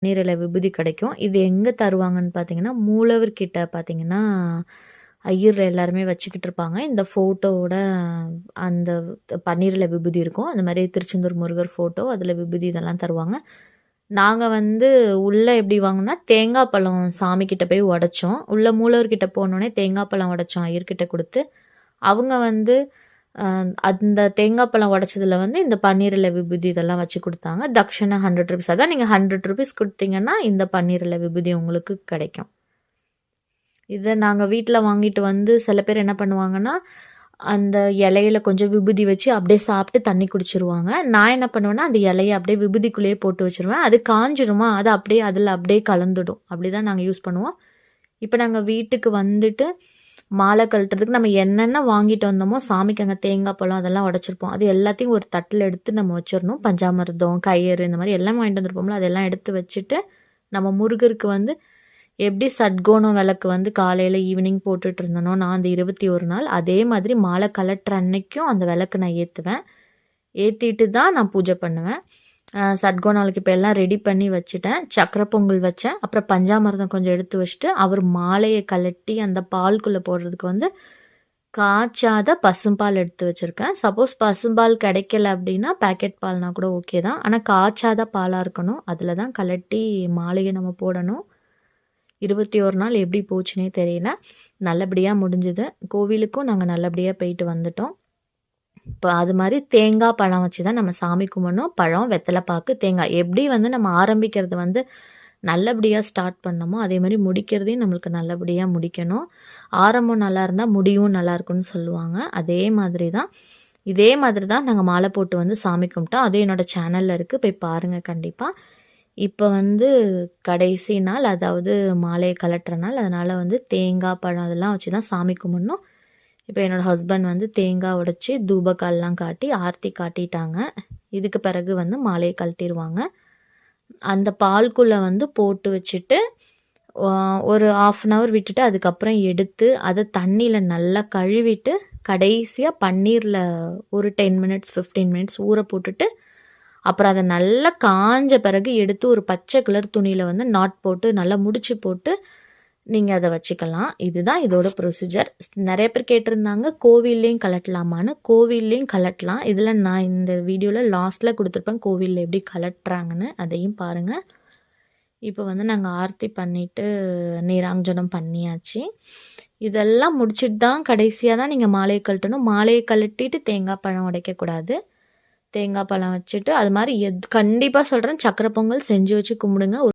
நீரில விபூதி கிடைக்கும். இது எங்கே தருவாங்கன்னு பார்த்தீங்கன்னா, மூலவர்கிட்ட பார்த்தீங்கன்னா, ஐயர் எல்லாருமே வச்சுக்கிட்டு இருப்பாங்க. இந்த ஃபோட்டோவோட அந்த பன்னீரில விபூதி இருக்கும். அந்த மாரி திருச்செந்தூர் முருகர் ஃபோட்டோ, அதில விபூதி இதெல்லாம் தருவாங்க. நாங்க வந்து உள்ள எப்படி வாங்குனோம்னா, தேங்காய் பழம் சாமிகிட்ட போய் உடைச்சோம். உள்ள மூலவர்கிட்ட போனோனே தேங்காய் பழம் உடைச்சோம் ஐயர்கிட்ட குடுத்து. அவங்க வந்து அந்த தேங்காய் பழம் உடைச்சதுல வந்து இந்த பன்னீரில விபூதி இதெல்லாம் வச்சு குடுத்தாங்க. தட்சணை ₹100 அதான் நீங்க ₹100 குடுத்தீங்கன்னா, இந்த பன்னீரில விபூதி உங்களுக்கு கிடைக்கும். இத நாங்க வீட்ல வாங்கிட்டு வந்து சில பேர் என்ன பண்ணுவாங்கன்னா, அந்த இலையில கொஞ்சம் விபூதி வச்சு அப்படியே சாப்பிட்டு தண்ணி குடிச்சிருவாங்க. நான் என்ன பண்ணுவேன்னா, அந்த இலைய அப்படியே விபூதிக்குள்ளேயே போட்டு வச்சுருவேன். அது காஞ்சிருமா, அது அப்படியே அதில அப்படியே கலந்துடும். அப்படிதான் நாங்க யூஸ் பண்ணுவோம். இப்ப நாங்க வீட்டுக்கு வந்துட்டு மாலை கழட்டுறதுக்கு நம்ம என்னென்ன வாங்கிட்டு வந்தோமோ, சாமிக்கு அங்கே தேங்காய் பழம் அதெல்லாம் உடைச்சிருப்போம். அது எல்லாத்தையும் ஒரு தட்டில எடுத்து நம்ம வச்சிரணும். பஞ்சாமிர்தம், கயிறு இந்த மாரி எல்லாம் வாங்கிட்டு வந்திருப்போம்ல, அதெல்லாம் எடுத்து வச்சுட்டு, நம்ம முருகருக்கு வந்து எப்படி சட்கோணம் விளக்கு வந்து காலையில் ஈவினிங் போட்டுட்டு இருந்தனோ நான் அந்த 21 நாள், அதே மாதிரி மாலை கலட்டுற அன்னைக்கும் அந்த விளக்கு நான் ஏற்றுவேன். ஏற்றிட்டு தான் நான் பூஜை பண்ணுவேன். சட்கோணாலுக்கு இப்போ எல்லாம் ரெடி பண்ணி வச்சுட்டேன். சக்கரை பொங்கல் வச்சேன். அப்புறம் பஞ்சாமிர்தம் கொஞ்சம் எடுத்து வச்சுட்டு, அவர் மாலையை கழட்டி அந்த பால்குள்ளே போடுறதுக்கு வந்து காய்ச்சாத பசும்பால் எடுத்து வச்சுருக்கேன். சப்போஸ் பசும்பால் கிடைக்கல அப்படின்னா பேக்கெட் பால்னா கூட ஓகே தான். ஆனால் காய்ச்சாத பாலாக இருக்கணும். அதில் தான் கழட்டி மாலையை நம்ம போடணும். 21 நாள் எப்படி போச்சுன்னே தெரியல. நல்லபடியாக முடிஞ்சுது. கோவிலுக்கும் நாங்கள் நல்லபடியாக போயிட்டு வந்துட்டோம். இப்போ அது மாதிரி தேங்காய் பழம் வச்சு தான் நம்ம சாமி கும்பிடணும். பழம், வெத்தலை பாக்கு, தேங்காய் எப்படி வந்து நம்ம ஆரம்பிக்கிறது வந்து நல்லபடியாக ஸ்டார்ட் பண்ணோமோ, அதே மாதிரி முடிக்கிறதையும் நம்மளுக்கு நல்லபடியாக முடிக்கணும். ஆரம்பம் நல்லா இருந்தால் முடியும் நல்லா இருக்கும்னு சொல்லுவாங்க. அதே மாதிரி தான் இதே மாதிரி தான் நாங்கள் மாலை போட்டு வந்து சாமி கும்பிட்டோம். அது என்னோடய சேனலில் இருக்குது, போய் பாருங்கள் கண்டிப்பாக. இப்போ வந்து கடைசி நாள், அதாவது மாலையை கழட்டுற நாள். அதனால் வந்து தேங்காய் பழம் அதெல்லாம் வச்சு தான் சாமி கும்பிடணும். இப்போ என்னோடய ஹஸ்பண்ட் வந்து தேங்காய் உடைச்சி தூபக்கால்லாம் காட்டி ஆர்த்தி காட்டிட்டாங்க. இதுக்கு பிறகு வந்து மாலையை கழட்டிடுவாங்க. அந்த பால்குள்ளே வந்து போட்டு வச்சுட்டு ஒரு 1/2 அன் ஹவர் விட்டுட்டு அதுக்கப்புறம் எடுத்து அதை தண்ணியில் நல்லா கழுவிட்டு கடைசியாக பன்னீரில் ஒரு 10 மினிட்ஸ் 15 மினிட்ஸ் ஊற போட்டுட்டு அப்புறம் அதை நல்லா காஞ்ச பிறகு எடுத்து ஒரு பச்சை கலர் துணியில் வந்து நாட் போட்டு நல்லா முடிச்சு போட்டு நீங்கள் அதை வச்சுக்கலாம். இதுதான் இதோட ப்ரொசீஜர். நிறைய பேர் கேட்டிருந்தாங்க கோவில்லையும் கலட்டலாமான்னு. கோவில்லையும் கலட்டலாம். இதில் நான் இந்த வீடியோவில் லாஸ்ட்டில் கொடுத்துருப்பேன் கோவிலில் எப்படி கலட்டுறாங்கன்னு, அதையும் பாருங்கள். இப்போ வந்து நாங்கள் ஆர்த்தி பண்ணிவிட்டு நீராஞ்சனம் பண்ணியாச்சு. இதெல்லாம் முடிச்சுட்டு தான் கடைசியாக தான் நீங்கள் மாலையை கழட்டணும். மாலையை கழட்டிட்டு தேங்காய் பழம் உடைக்கக்கூடாது. தேங்காய் பழம் வச்சுட்டு அது மாதிரி கண்டிப்பாக சொல்கிறேன், சக்கரை பொங்கல் செஞ்சு வச்சு கும்பிடுங்க.